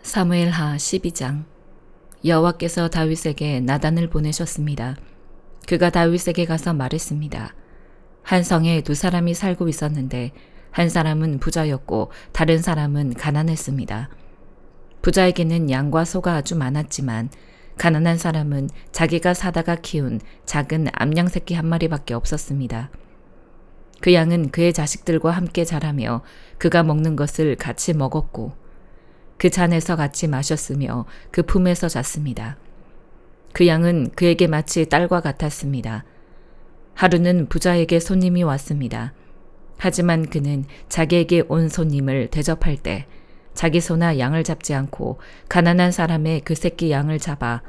사무엘하 12장. 여호와께서 다윗에게 나단을 보내셨습니다. 그가 다윗에게 가서 말했습니다. 한 성에 두 사람이 살고 있었는데 한 사람은 부자였고 다른 사람은 가난했습니다. 부자에게는 양과 소가 아주 많았지만 가난한 사람은 자기가 사다가 키운 작은 암양 새끼 한 마리밖에 없었습니다. 그 양은 그의 자식들과 함께 자라며 그가 먹는 것을 같이 먹었고 그 잔에서 같이 마셨으며 그 품에서 잤습니다. 그 양은 그에게 마치 딸과 같았습니다. 하루는 부자에게 손님이 왔습니다. 하지만 그는 자기에게 온 손님을 대접할 때 자기 소나 양을 잡지 않고 가난한 사람의 그 새끼 양을 잡아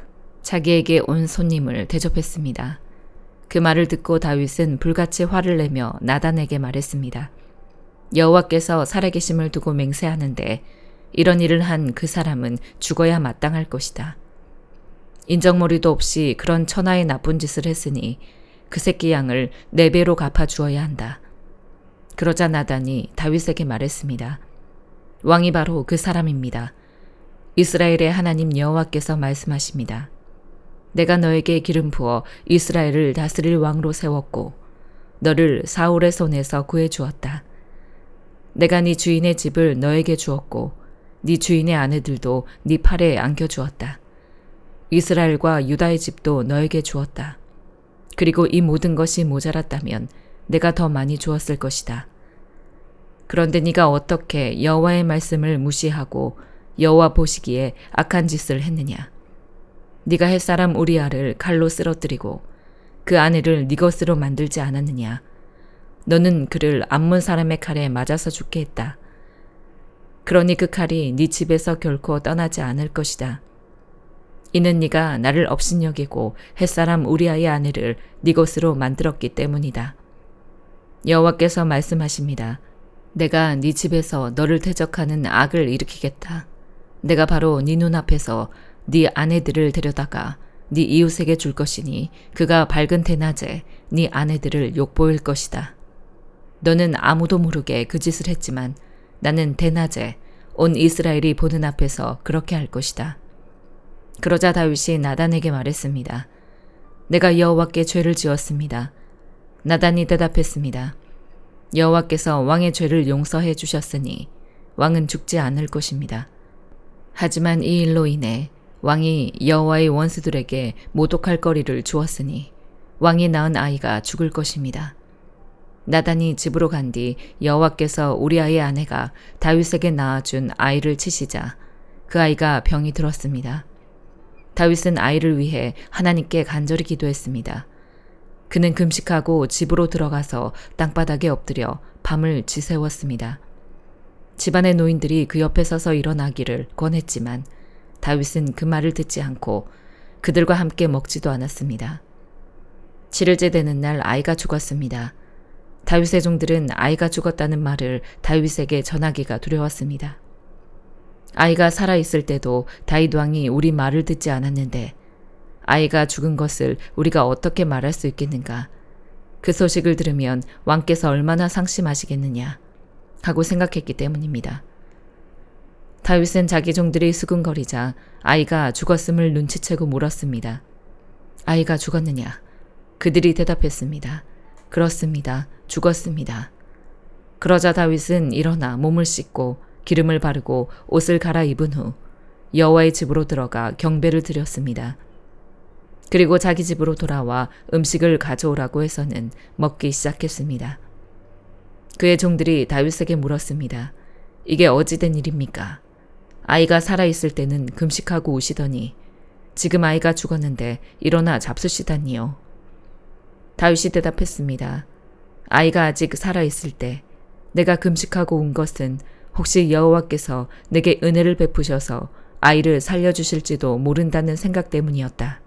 자기에게 온 손님을 대접했습니다. 그 말을 듣고 다윗은 불같이 화를 내며 나단에게 말했습니다. 여호와께서 살아계심을 두고 맹세하는데 이런 일을 한 그 사람은 죽어야 마땅할 것이다. 인정머리도 없이 그런 천하의 나쁜 짓을 했으니 그 새끼 양을 4배로 갚아주어야 한다. 그러자 나단이 다윗에게 말했습니다. 왕이 바로 그 사람입니다. 이스라엘의 하나님 여호와께서 말씀하십니다. 내가 너에게 기름 부어 이스라엘을 다스릴 왕으로 세웠고 너를 사울의 손에서 구해주었다. 내가 네 주인의 집을 너에게 주었고 네 주인의 아내들도 네 팔에 안겨주었다. 이스라엘과 유다의 집도 너에게 주었다. 그리고 이 모든 것이 모자랐다면 내가 더 많이 주었을 것이다. 그런데 네가 어떻게 여호와의 말씀을 무시하고 여호와 보시기에 악한 짓을 했느냐? 네가 햇사람 우리아를 칼로 쓰러뜨리고 그 아내를 네 것으로 만들지 않았느냐? 너는 그를 암몬 사람의 칼에 맞아서 죽게 했다. 그러니 그 칼이 네 집에서 결코 떠나지 않을 것이다. 이는 네가 나를 업신여기고 햇사람 우리아의 아내를 네 것으로 만들었기 때문이다. 여호와께서 말씀하십니다. 내가 네 집에서 너를 대적하는 악을 일으키겠다. 내가 바로 네 눈앞에서 네 아내들을 데려다가 네 이웃에게 줄 것이니 그가 밝은 대낮에 네 아내들을 욕보일 것이다. 너는 아무도 모르게 그 짓을 했지만 나는 대낮에 온 이스라엘이 보는 앞에서 그렇게 할 것이다. 그러자 다윗이 나단에게 말했습니다. 내가 여호와께 죄를 지었습니다. 나단이 대답했습니다. 여호와께서 왕의 죄를 용서해 주셨으니 왕은 죽지 않을 것입니다. 하지만 이 일로 인해 왕이 여호와의 원수들에게 모독할 거리를 주었으니 왕이 낳은 아이가 죽을 것입니다. 나단이 집으로 간 뒤 여호와께서 우리아의 아내가 다윗에게 낳아준 아이를 치시자 그 아이가 병이 들었습니다. 다윗은 아이를 위해 하나님께 간절히 기도했습니다. 그는 금식하고 집으로 들어가서 땅바닥에 엎드려 밤을 지새웠습니다. 집안의 노인들이 그 옆에 서서 일어나기를 권했지만 다윗은 그 말을 듣지 않고 그들과 함께 먹지도 않았습니다. 7일째 되는 날 아이가 죽었습니다. 다윗의 종들은 아이가 죽었다는 말을 다윗에게 전하기가 두려웠습니다. 아이가 살아있을 때도 다윗 왕이 우리 말을 듣지 않았는데 아이가 죽은 것을 우리가 어떻게 말할 수 있겠는가? 그 소식을 들으면 왕께서 얼마나 상심하시겠느냐 하고 생각했기 때문입니다. 다윗은 자기 종들이 수군거리자 아이가 죽었음을 눈치채고 물었습니다. 아이가 죽었느냐? 그들이 대답했습니다. 그렇습니다. 죽었습니다. 그러자 다윗은 일어나 몸을 씻고 기름을 바르고 옷을 갈아입은 후 여호와의 집으로 들어가 경배를 드렸습니다. 그리고 자기 집으로 돌아와 음식을 가져오라고 해서는 먹기 시작했습니다. 그의 종들이 다윗에게 물었습니다. 이게 어찌된 일입니까? 아이가 살아있을 때는 금식하고 우시더니 지금 아이가 죽었는데 일어나 잡수시다니요. 다윗이 대답했습니다. 아이가 아직 살아있을 때 내가 금식하고 온 것은 혹시 여호와께서 내게 은혜를 베푸셔서 아이를 살려주실지도 모른다는 생각 때문이었다.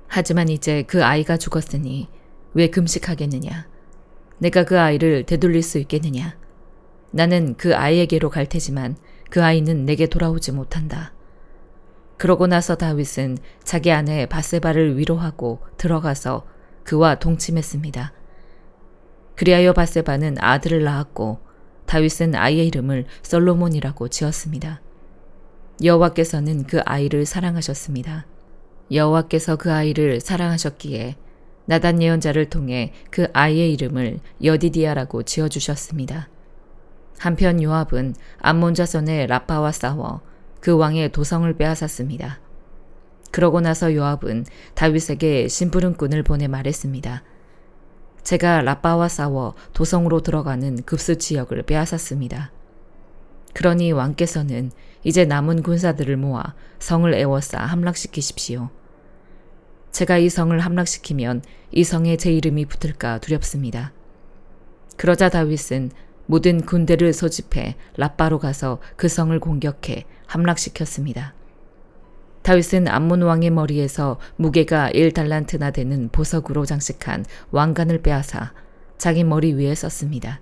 하지만 이제 그 아이가 죽었으니 왜 금식하겠느냐? 내가 그 아이를 되돌릴 수 있겠느냐? 나는 그 아이에게로 갈 테지만 그 아이는 내게 돌아오지 못한다. 그러고 나서 다윗은 자기 아내 바세바를 위로하고 들어가서 그와 동침했습니다. 그리하여 바세바는 아들을 낳았고 다윗은 아이의 이름을 솔로몬이라고 지었습니다. 여호와께서는 그 아이를 사랑하셨습니다. 여호와께서 그 아이를 사랑하셨기에 나단 예언자를 통해 그 아이의 이름을 여디디아라고 지어주셨습니다. 한편 요압은 암몬 자손의 라빠와 싸워 그 왕의 도성을 빼앗았습니다. 그러고 나서 요압은 다윗에게 심부름꾼을 보내 말했습니다. 제가 라빠와 싸워 도성으로 들어가는 급수 지역을 빼앗았습니다. 그러니 왕께서는 이제 남은 군사들을 모아 성을 에워싸 함락시키십시오. 제가 이 성을 함락시키면 이 성에 제 이름이 붙을까 두렵습니다. 그러자 다윗은 모든 군대를 소집해 라빠로 가서 그 성을 공격해 함락시켰습니다. 다윗은 암몬 왕의 머리에서 무게가 1달란트나 되는 보석으로 장식한 왕관을 빼앗아 자기 머리 위에 썼습니다.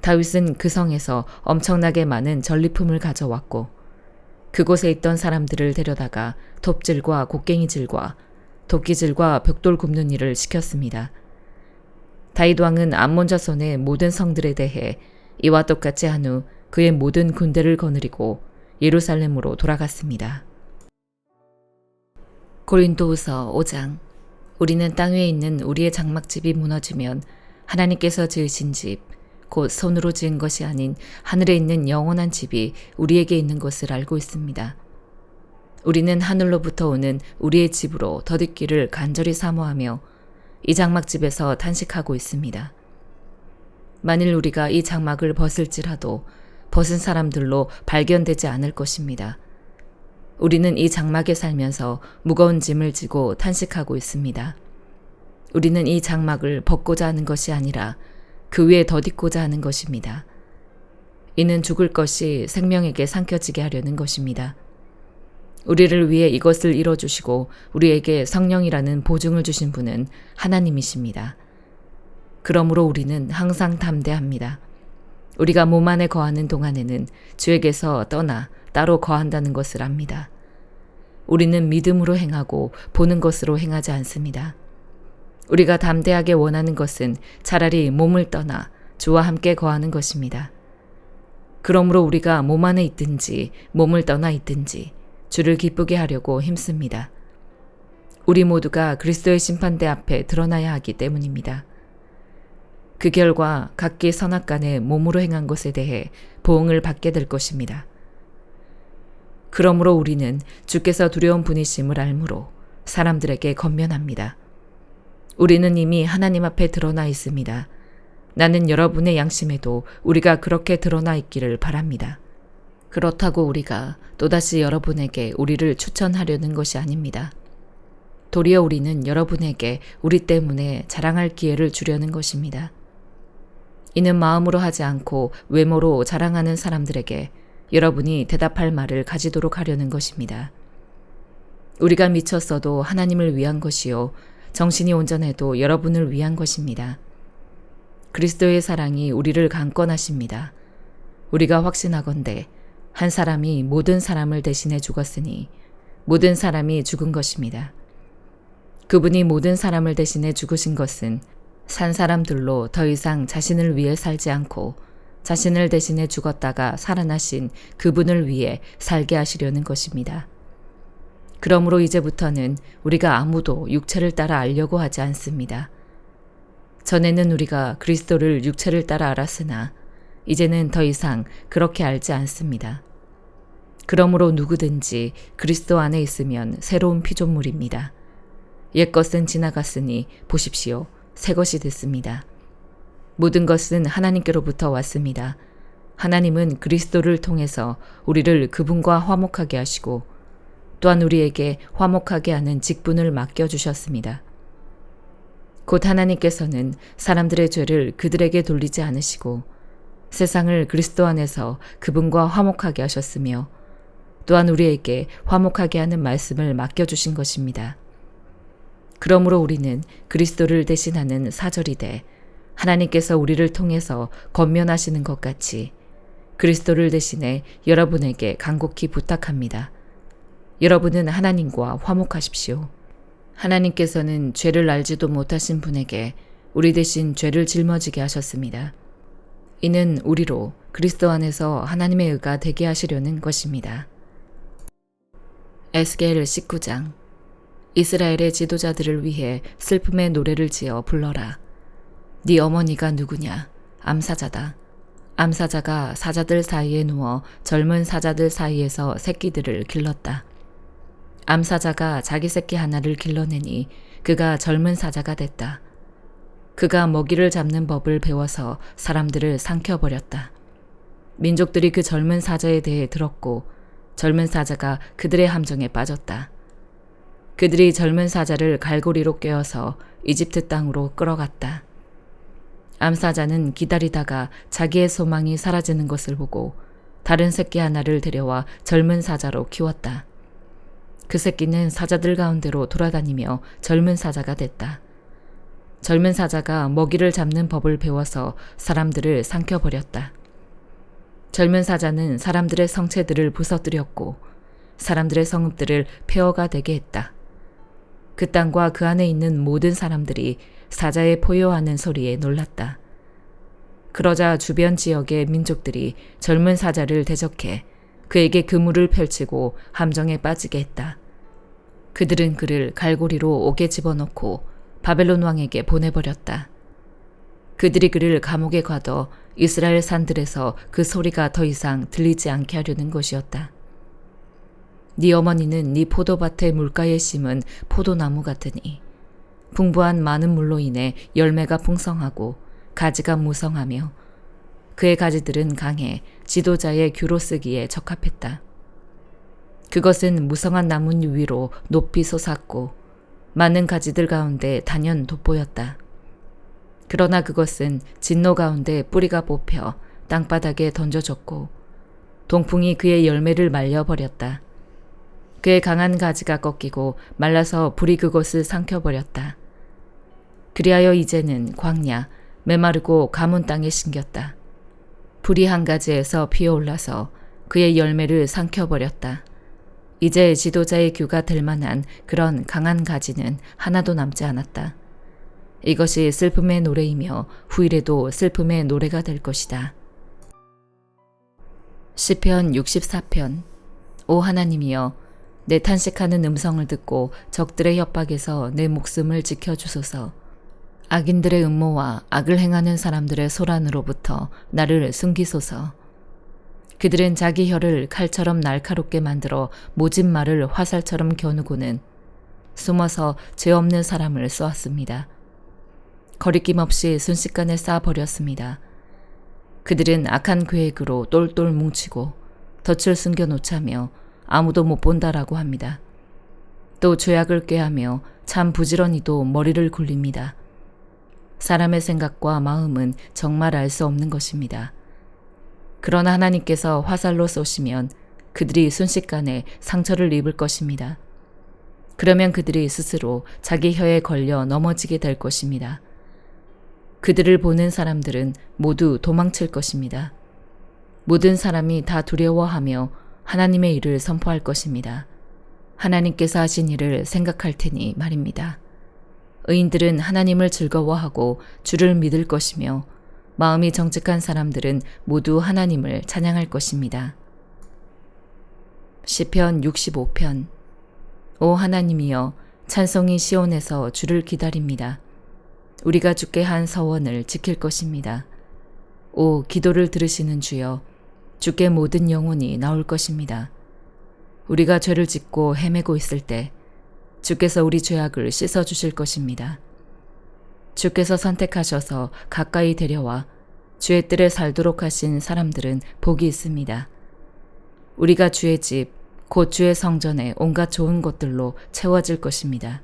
다윗은 그 성에서 엄청나게 많은 전리품을 가져왔고 그곳에 있던 사람들을 데려다가 톱질과 곡괭이질과 도끼질과 벽돌 굽는 일을 시켰습니다. 다윗 왕은 암몬 자손의 모든 성들에 대해 이와 똑같이 한 후 그의 모든 군대를 거느리고 예루살렘으로 돌아갔습니다. 고린도후서 5장. 우리는 땅 위에 있는 우리의 장막집이 무너지면 하나님께서 지으신 집, 곧 손으로 지은 것이 아닌 하늘에 있는 영원한 집이 우리에게 있는 것을 알고 있습니다. 우리는 하늘로부터 오는 우리의 집으로 덧입기를 간절히 사모하며 이 장막집에서 탄식하고 있습니다. 만일 우리가 이 장막을 벗을지라도 벗은 사람들로 발견되지 않을 것입니다. 우리는 이 장막에 살면서 무거운 짐을 지고 탄식하고 있습니다. 우리는 이 장막을 벗고자 하는 것이 아니라 그 위에 덧입고자 하는 것입니다. 이는 죽을 것이 생명에게 삼켜지게 하려는 것입니다. 우리를 위해 이것을 이뤄주시고 우리에게 성령이라는 보증을 주신 분은 하나님이십니다. 그러므로 우리는 항상 담대합니다. 우리가 몸 안에 거하는 동안에는 주에게서 떠나 따로 거한다는 것을 압니다. 우리는 믿음으로 행하고 보는 것으로 행하지 않습니다. 우리가 담대하게 원하는 것은 차라리 몸을 떠나 주와 함께 거하는 것입니다. 그러므로 우리가 몸 안에 있든지 몸을 떠나 있든지 주를 기쁘게 하려고 힘씁니다. 우리 모두가 그리스도의 심판대 앞에 드러나야 하기 때문입니다. 그 결과 각기 선악간에 몸으로 행한 것에 대해 보응을 받게 될 것입니다. 그러므로 우리는 주께서 두려운 분이심을 알므로 사람들에게 권면합니다. 우리는 이미 하나님 앞에 드러나 있습니다. 나는 여러분의 양심에도 우리가 그렇게 드러나 있기를 바랍니다. 그렇다고 우리가 또다시 여러분에게 우리를 추천하려는 것이 아닙니다. 도리어 우리는 여러분에게 우리 때문에 자랑할 기회를 주려는 것입니다. 이는 마음으로 하지 않고 외모로 자랑하는 사람들에게 여러분이 대답할 말을 가지도록 하려는 것입니다. 우리가 미쳤어도 하나님을 위한 것이요 정신이 온전해도 여러분을 위한 것입니다. 그리스도의 사랑이 우리를 강권하십니다. 우리가 확신하건대 한 사람이 모든 사람을 대신해 죽었으니 모든 사람이 죽은 것입니다. 그분이 모든 사람을 대신해 죽으신 것은 산 사람들로 더 이상 자신을 위해 살지 않고 자신을 대신해 죽었다가 살아나신 그분을 위해 살게 하시려는 것입니다. 그러므로 이제부터는 우리가 아무도 육체를 따라 알려고 하지 않습니다. 전에는 우리가 그리스도를 육체를 따라 알았으나 이제는 더 이상 그렇게 알지 않습니다. 그러므로 누구든지 그리스도 안에 있으면 새로운 피조물입니다. 옛것은 지나갔으니 보십시오. 새것이 됐습니다. 모든 것은 하나님께로부터 왔습니다. 하나님은 그리스도를 통해서 우리를 그분과 화목하게 하시고 또한 우리에게 화목하게 하는 직분을 맡겨주셨습니다. 곧 하나님께서는 사람들의 죄를 그들에게 돌리지 않으시고 세상을 그리스도 안에서 그분과 화목하게 하셨으며 또한 우리에게 화목하게 하는 말씀을 맡겨주신 것입니다. 그러므로 우리는 그리스도를 대신하는 사절이되 하나님께서 우리를 통해서 권면하시는 것 같이 그리스도를 대신해 여러분에게 간곡히 부탁합니다. 여러분은 하나님과 화목하십시오. 하나님께서는 죄를 알지도 못하신 분에게 우리 대신 죄를 짊어지게 하셨습니다. 이는 우리로 그리스도 안에서 하나님의 의가 되게 하시려는 것입니다. 에스겔 19장. 이스라엘의 지도자들을 위해 슬픔의 노래를 지어 불러라. 네 어머니가 누구냐? 암사자다. 암사자가 사자들 사이에 누워 젊은 사자들 사이에서 새끼들을 길렀다. 암사자가 자기 새끼 하나를 길러내니 그가 젊은 사자가 됐다. 그가 먹이를 잡는 법을 배워서 사람들을 삼켜버렸다. 민족들이 그 젊은 사자에 대해 들었고 젊은 사자가 그들의 함정에 빠졌다. 그들이 젊은 사자를 갈고리로 꿰어서 이집트 땅으로 끌어갔다. 암사자는 기다리다가 자기의 소망이 사라지는 것을 보고 다른 새끼 하나를 데려와 젊은 사자로 키웠다. 그 새끼는 사자들 가운데로 돌아다니며 젊은 사자가 됐다. 젊은 사자가 먹이를 잡는 법을 배워서 사람들을 삼켜버렸다. 젊은 사자는 사람들의 성체들을 부서뜨렸고 사람들의 성읍들을 폐허가 되게 했다. 그 땅과 그 안에 있는 모든 사람들이 사자의 포효하는 소리에 놀랐다. 그러자 주변 지역의 민족들이 젊은 사자를 대적해 그에게 그물을 펼치고 함정에 빠지게 했다. 그들은 그를 갈고리로 옥에 집어넣고 바벨론 왕에게 보내버렸다. 그들이 그를 감옥에 가둬 이스라엘 산들에서 그 소리가 더 이상 들리지 않게 하려는 것이었다. 네 어머니는 네 포도밭의 물가에 심은 포도나무 같으니 풍부한 많은 물로 인해 열매가 풍성하고 가지가 무성하며 그의 가지들은 강해 지도자의 규로 쓰기에 적합했다. 그것은 무성한 나무 위로 높이 솟았고 많은 가지들 가운데 단연 돋보였다. 그러나 그것은 진노 가운데 뿌리가 뽑혀 땅바닥에 던져졌고 동풍이 그의 열매를 말려버렸다. 그의 강한 가지가 꺾이고 말라서 불이 그것을 삼켜버렸다. 그리하여 이제는 광야, 메마르고 가문 땅에 심겼다. 불이 한 가지에서 피어올라서 그의 열매를 삼켜버렸다. 이제 지도자의 규가 될 만한 그런 강한 가지는 하나도 남지 않았다. 이것이 슬픔의 노래이며 후일에도 슬픔의 노래가 될 것이다. 시편 64편. 오 하나님이여, 내 탄식하는 음성을 듣고 적들의 협박에서 내 목숨을 지켜주소서. 악인들의 음모와 악을 행하는 사람들의 소란으로부터 나를 숨기소서. 그들은 자기 혀를 칼처럼 날카롭게 만들어 모진 말을 화살처럼 겨누고는 숨어서 죄 없는 사람을 쏘았습니다. 거리낌 없이 순식간에 쏴버렸습니다. 그들은 악한 계획으로 똘똘 뭉치고 덫을 숨겨놓자며 아무도 못 본다라고 합니다. 또 죄악을 꾀하며 참 부지런히도 머리를 굴립니다. 사람의 생각과 마음은 정말 알 수 없는 것입니다. 그러나 하나님께서 화살로 쏘시면 그들이 순식간에 상처를 입을 것입니다. 그러면 그들이 스스로 자기 혀에 걸려 넘어지게 될 것입니다. 그들을 보는 사람들은 모두 도망칠 것입니다. 모든 사람이 다 두려워하며 하나님의 일을 선포할 것입니다. 하나님께서 하신 일을 생각할 테니 말입니다. 의인들은 하나님을 즐거워하고 주를 믿을 것이며 마음이 정직한 사람들은 모두 하나님을 찬양할 것입니다. 시편 65편. 오 하나님이여, 찬송이 시온에서 주를 기다립니다. 우리가 주께 한 서원을 지킬 것입니다. 오 기도를 들으시는 주여, 주께 모든 영혼이 나올 것입니다. 우리가 죄를 짓고 헤매고 있을 때 주께서 우리 죄악을 씻어주실 것입니다. 주께서 선택하셔서 가까이 데려와 주의 뜰에 살도록 하신 사람들은 복이 있습니다. 우리가 주의 집, 곧 주의 성전에 온갖 좋은 것들로 채워질 것입니다.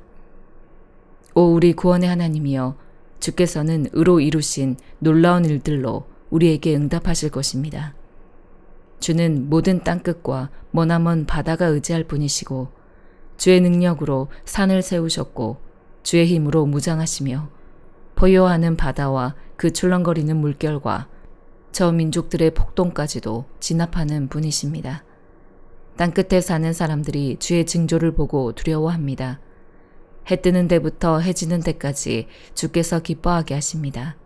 오 우리 구원의 하나님이여, 주께서는 의로 이루신 놀라운 일들로 우리에게 응답하실 것입니다. 주는 모든 땅끝과 머나먼 바다가 의지할 분이시고 주의 능력으로 산을 세우셨고 주의 힘으로 무장하시며 포효하는 바다와 그 출렁거리는 물결과 저 민족들의 폭동까지도 진압하는 분이십니다. 땅끝에 사는 사람들이 주의 징조를 보고 두려워합니다. 해 뜨는 데부터 해 지는 데까지 주께서 기뻐하게 하십니다.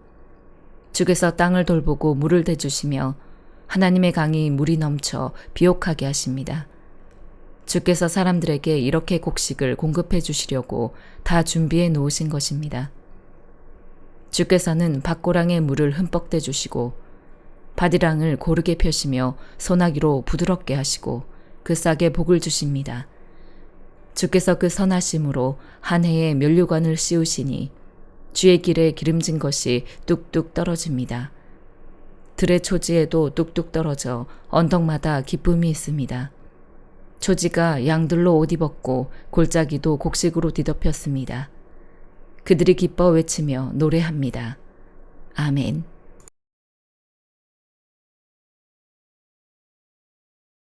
주께서 땅을 돌보고 물을 대주시며 하나님의 강이 물이 넘쳐 비옥하게 하십니다. 주께서 사람들에게 이렇게 곡식을 공급해 주시려고 다 준비해 놓으신 것입니다. 주께서는 밭고랑에 물을 흠뻑 대주시고 바디랑을 고르게 펴시며 소나기로 부드럽게 하시고 그 싹에 복을 주십니다. 주께서 그 선하심으로 한 해의 면류관을 씌우시니 주의 길에 기름진 것이 뚝뚝 떨어집니다. 들의 초지에도 뚝뚝 떨어져 언덕마다 기쁨이 있습니다. 초지가 양들로 옷 입었고 골짜기도 곡식으로 뒤덮였습니다. 그들이 기뻐 외치며 노래합니다. 아멘.